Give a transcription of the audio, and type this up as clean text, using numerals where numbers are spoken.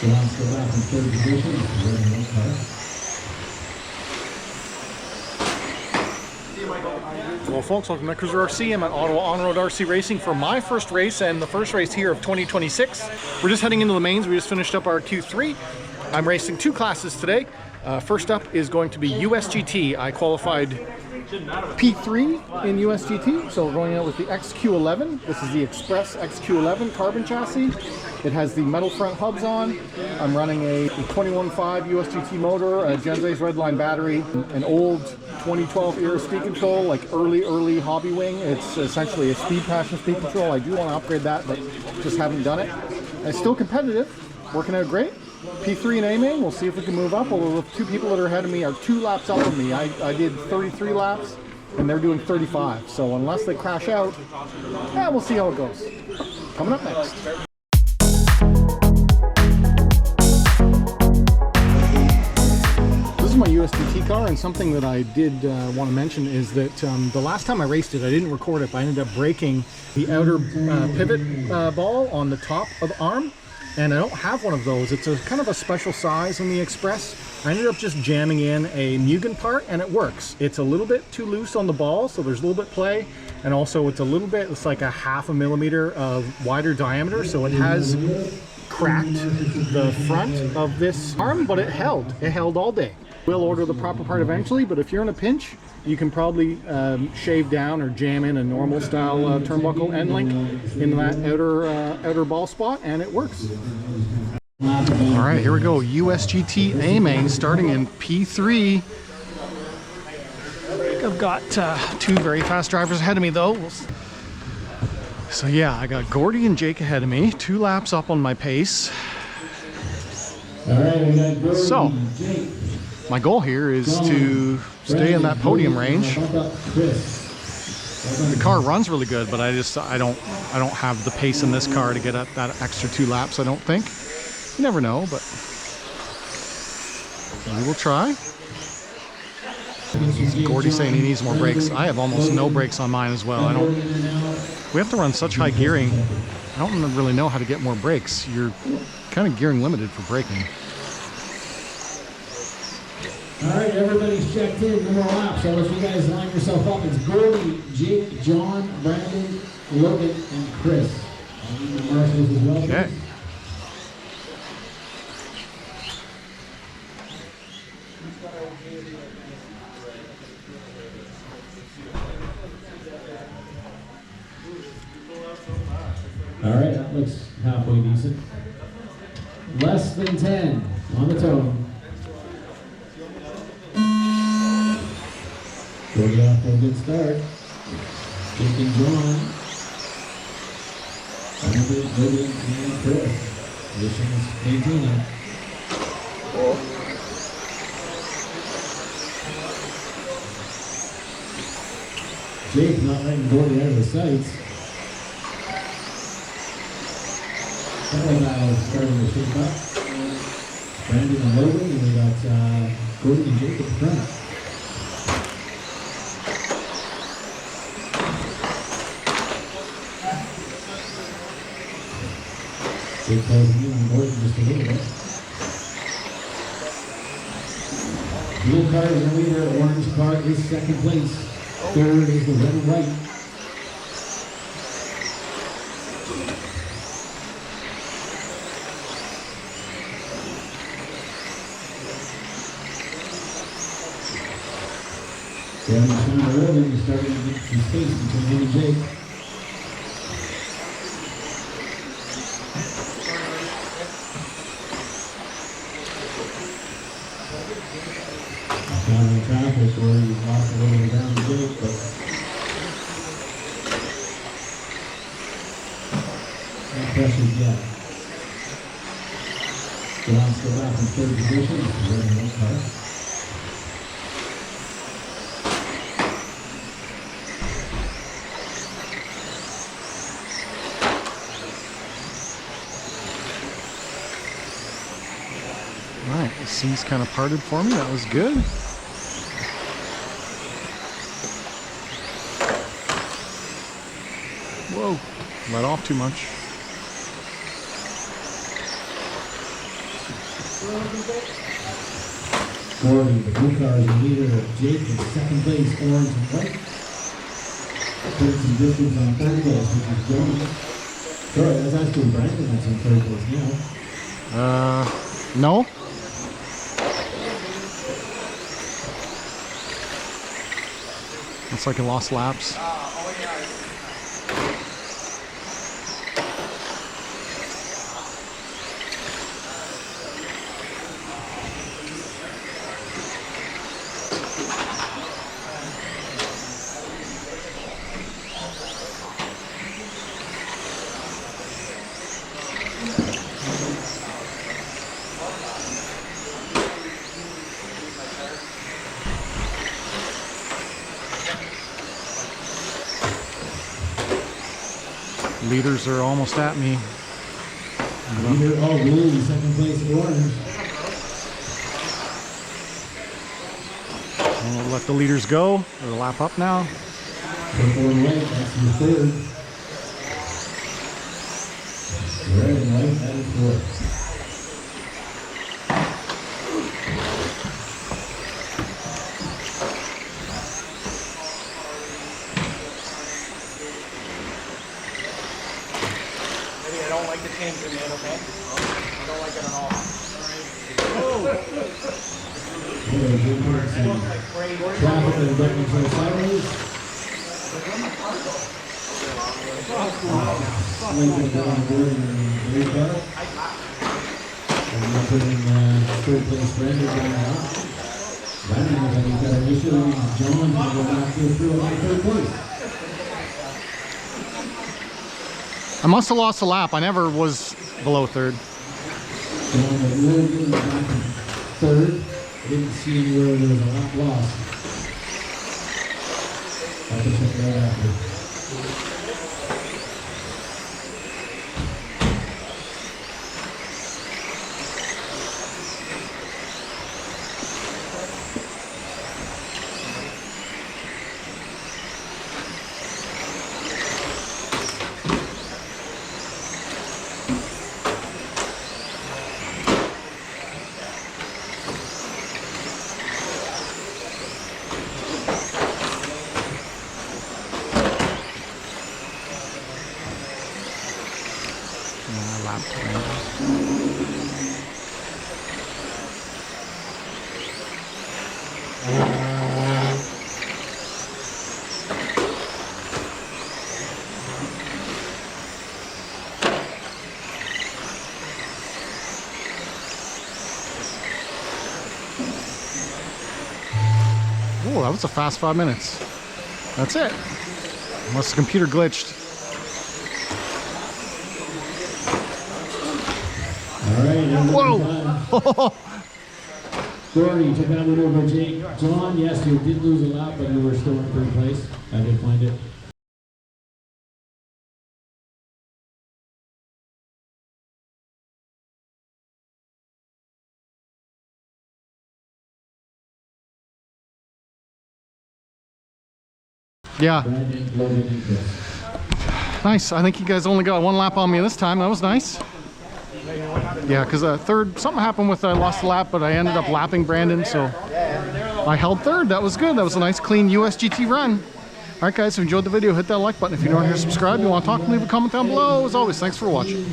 Wants to go back in third position. Running one car. Well, folks, welcome to Netcruzer RC. I'm at Ottawa On-Road RC Racing for my first race and the first race here of 2026. We're just heading into the mains. We just finished up our Q3. I'm racing two classes today. First up is going to be USGT. I qualified P3 in USGT, so we're going out with the XQ11. This is the Xpress XQ11 carbon chassis. It has the metal front hubs on. I'm running a 21.5 USGT motor, a Gen Z's Redline battery, an old 2012 era speed control, like early hobby wing. It's essentially a speed passion speed control. I do want to upgrade that, but just haven't done it. It's still competitive, working out great. P3 and A-main, we'll see if we can move up. Although the two people that are ahead of me are 2 laps up of me. I did 33 laps and they're doing 35. So unless they crash out, yeah, we'll see how it goes. Coming up next. This is my USGT car, and something that I did want to mention is that the last time I raced it, I didn't record it, but I ended up breaking the outer pivot ball on the top of the arm. And I don't have one of those. It's a kind of a special size on the Express. I ended up just jamming in a Mugen part and it works. It's a little bit too loose on the ball, so there's a little bit play. And also it's a little bit, it's like a 1/2 millimeter of wider diameter, so it has cracked the front of this arm, but it held all day. We'll order the proper part eventually, but if you're in a pinch, you can probably shave down or jam in a normal style turnbuckle end link in that outer ball spot, and it works. All right, here we go. USGT A-main starting in P3. I've got 2 very fast drivers ahead of me though. So yeah, I got Gordy and Jake ahead of me, 2 laps up on my pace. All right, we got Gordy, so Jake. My goal here is to stay in that podium range. The car runs really good, but I don't have the pace in this car to get up that extra 2 laps, I don't think. You never know, but we will try. Gordy's saying he needs more brakes. I have almost no brakes on mine as well. We have to run such high gearing. I don't really know how to get more brakes. You're kind of gearing limited for braking. All right, everybody's checked in. No more laps. I'll let you guys line yourself up. It's Gordy, Jake, John, Brandon, Logan, and Chris. I need the marshals as well. Okay. All right, that looks halfway decent. Less than 10 on the tone. Gordy off to a good start. Jake and John. Brandon, Logan, and Chris. Positions maintaining. Jake not letting Gordy out of the sights. Second guy starting to shape up. Brandon and Logan, and we got Gordy and Jake at the front. Jake closing in on Gordy just a little bit. Blue car is the leader, orange car is second place. Third is the red and white. Down the corner early, you're starting to get some space between him and Jake. Down in traffic where you lost a little bit down to Jake, but no pressure yet. Wants to go back in third position. Running one car. Alright, the seams kind of parted for me. That was good. Whoa, let off too much. Gordy, the blue car is the leader. Jake in second place, orange and white. Putting some distance on third place, which is Johnny. Sorry, that's actually Brandon that's in third place now. No. Looks like he lost laps. Leaders are almost at me. Leader, oh, blue, second place, orange. We'll let the leaders go. They're a lap up now. Purple and white, that's your third. Red and white, that is fourth. I don't like the change in it, okay? I don't like it at all. Traffic and button for sideways. Lincoln down board in the blue car. And we're putting third place Brandon down now. Brandon looks like he's got an issue. John will go back through on third place. I must have lost a lap. I never was below third. John was really good back in third. I didn't see where there was a lap lost. I'll have to check that out after. Oh, that was a fast 5 minutes. That's it. Unless the computer glitched. All right. Whoa! Gordy, you took that one over Jake. John, yes, you did lose a lap, but you were still in third place. I did find it. Yeah. Brandon, Logan, and Chris. Nice. I think you guys only got one lap on me this time. That was nice. Yeah, because third, something happened with I lost the lap, but I ended up lapping Brandon, so I held third. That was good. That was a nice, clean USGT run. All right, guys, if you enjoyed the video, hit that like button. If you're not here, subscribe. If you want to talk, leave a comment down below. As always, thanks for watching.